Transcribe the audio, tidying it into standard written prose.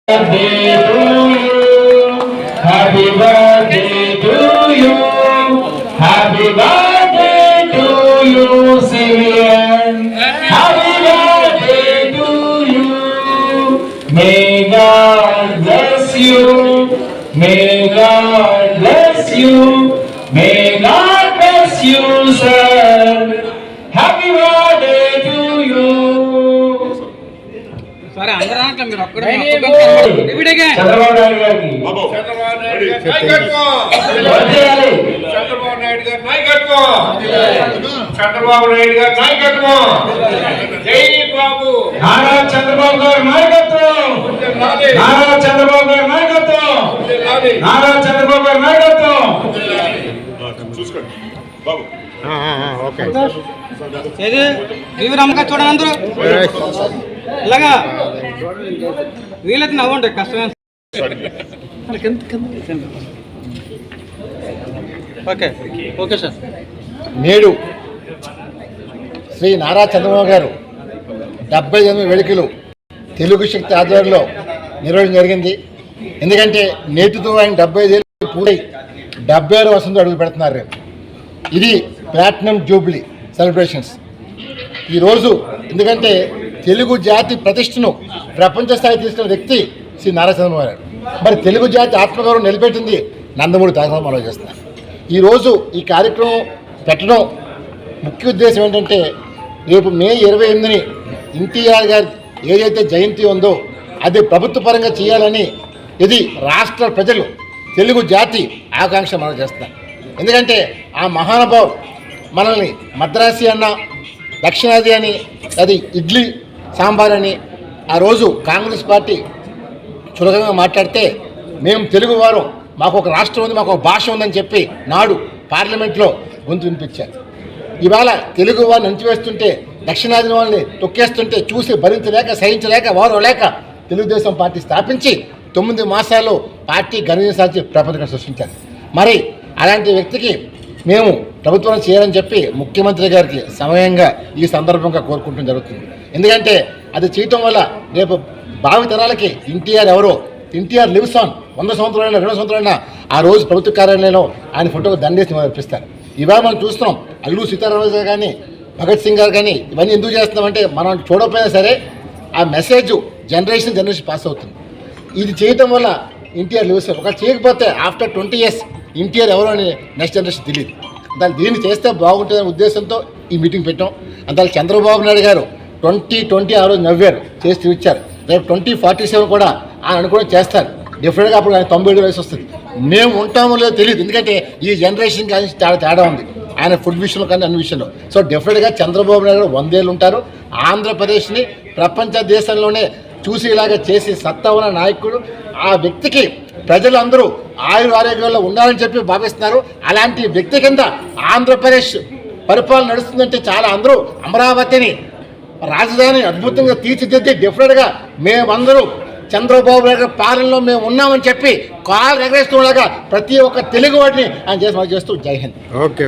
birthday to you. Happy birthday to you. Happy birthday to you, Simeon. Happy birthday to you. May God bless you. May God bless you. May God bless you, sir. Happy birthday to you. సరే అందరూ అంటే మీరు ఒక్కడే చంద్రబాబు నాయుడు గారికి చంద్రబాబు నాయుడు గారి నాయకత్వం చంద్రబాబు నాయుడు గారి నాయకత్వం జై బాబు నారా చంద్రబాబు గారి నాయకత్వం నారా చంద్రబాబు గారి నాయకత్వం నారా చంద్రబాబు గారి నాయకత్వం చూసుకోండి బాబు ఏది టీవీ నమ్మక చూడండి అందరూ ఇలాగా వీళ్ళైతే నవ్వండి కష్టమే ఓకే ఓకే సార్. నేడు శ్రీ నారా చంద్రబాబు గారు 78 వేడుకలు తెలుగు శక్తి ఆధ్వర్యంలో నిర్వహించడం జరిగింది. ఎందుకంటే నేటితో ఆయన 75 ఏళ్ళు పూర్తయి 76వ వసంతం అడుగు పెడుతున్నారు. ఇది ప్లాటినం జూబ్లీ సెలబ్రేషన్స్ ఈరోజు. ఎందుకంటే తెలుగు జాతి ప్రతిష్టను ప్రపంచ స్థాయి తీసుకున్న వ్యక్తి శ్రీ నారా చంద్రబాబు గారు. మరి తెలుగు జాతి ఆత్మగౌరవం నిలబెట్టింది నందమూరి తారక చేస్తున్నారు. ఈరోజు ఈ కార్యక్రమం పెట్టడం ముఖ్య ఉద్దేశం ఏంటంటే రేపు మే 28ని ఎన్టీఆర్ గారి ఏదైతే జయంతి ఉందో అది ప్రభుత్వ పరంగా చేయాలని ఇది రాష్ట్ర ప్రజలు తెలుగు జాతి ఆకాంక్ష మనం చేస్తున్నారు. ఎందుకంటే ఆ మహానుభావు మనల్ని మద్రాసి అన్న దక్షిణాది అని అది ఇడ్లీ సాంబార్ అని ఆ రోజు కాంగ్రెస్ పార్టీ చులకనగా మాట్లాడితే మేము తెలుగు వారు మాకు ఒక రాష్ట్రం ఉంది, మాకు ఒక భాష ఉందని చెప్పి నాడు పార్లమెంట్లో గొంతు వినిపించారు. ఇవాళ తెలుగు వారిని అణచివేస్తుంటే దక్షిణాది వాళ్ళని తొక్కేస్తుంటే చూసి భరించలేక సహించలేక వారు లేక తెలుగుదేశం పార్టీ స్థాపించి 9 మాసాల్లో పార్టీ ఘనత ప్రపంచం సృష్టించారు. మరి అలాంటి వ్యక్తికి మేము ప్రభుత్వం చేయాలని చెప్పి ముఖ్యమంత్రి గారికి సమయంగా ఈ సందర్భంగా కోరుకుంటం జరుగుతుంది. ఎందుకంటే అది చేయటం వల్ల రేపు భావితరాలకి ఎన్టీఆర్ ఎవరో, ఎన్టీఆర్ లివ్స్ ఆన్ 100 సంవత్సరాలైనా 200 సంవత్సరాలైనా ఆ రోజు ప్రభుత్వ కార్యాలయంలో ఆయన ఫోటోకు దండేసి అర్పిస్తారు. ఇవాళ మనం చూస్తున్నాం అల్లూరి సీతారామరాజు గారు కానీ భగత్ సింగ్ గారు కానీ ఇవన్నీ ఎందుకు చేస్తున్నామంటే మనం చూడకపోయినా సరే ఆ మెసేజ్ జనరేషన్ పాస్ అవుతుంది. ఇది చేయటం వల్ల ఎన్టీఆర్ లివ్స్ ఆన్. ఒకటి చేయకపోతే ఆఫ్టర్ 20 years ఎన్టీఆర్ ఎవరో అని నెక్స్ట్ జనరేషన్ తెలియదు. దీన్ని చేస్తే బాగుంటుందనే ఉద్దేశంతో ఈ మీటింగ్ పెట్టాం. అందువల్ల చంద్రబాబు నాయుడు గారు 2020 ఆ రోజు నవ్వారు, చేసి చూపించారు. రేపు 2047 కూడా ఆయన అనుకోవడం చేస్తారు. డెఫినెట్గా అప్పుడు ఆయన 97 వయసు వస్తుంది. మేము ఉంటామో లేదో తెలియదు, ఎందుకంటే ఈ జనరేషన్ కానీ చాలా తేడా ఉంది ఆయన ఫుడ్ విషయంలో కానీ అన్ని విషయంలో. సో డెఫినెట్గా చంద్రబాబు నాయుడు గారు 100 ఏళ్ళు ఉంటారు. ఆంధ్రప్రదేశ్ని ప్రపంచ దేశంలోనే చూసి ఇలాగా చేసి సత్తా ఉన్న నాయకుడు. ఆ వ్యక్తికి ప్రజలందరూ ఆరోగ్యాల్లో ఉండాలని చెప్పి భావిస్తున్నారు. అలాంటి వ్యక్తి కింద ఆంధ్రప్రదేశ్ పరిపాలన నడుస్తుందంటే చాలా అందరూ అమరావతిని రాజధాని అద్భుతంగా తీర్చిదిద్ది డెఫినెట్గా మేమందరూ చంద్రబాబు నాయుడు పాలనలో మేము ఉన్నామని చెప్పి కాలు ఎగరేస్తుండగా ప్రతి ఒక్క తెలుగు వాటిని ఆయన చేస్తూ జై హింద్. ఓకే.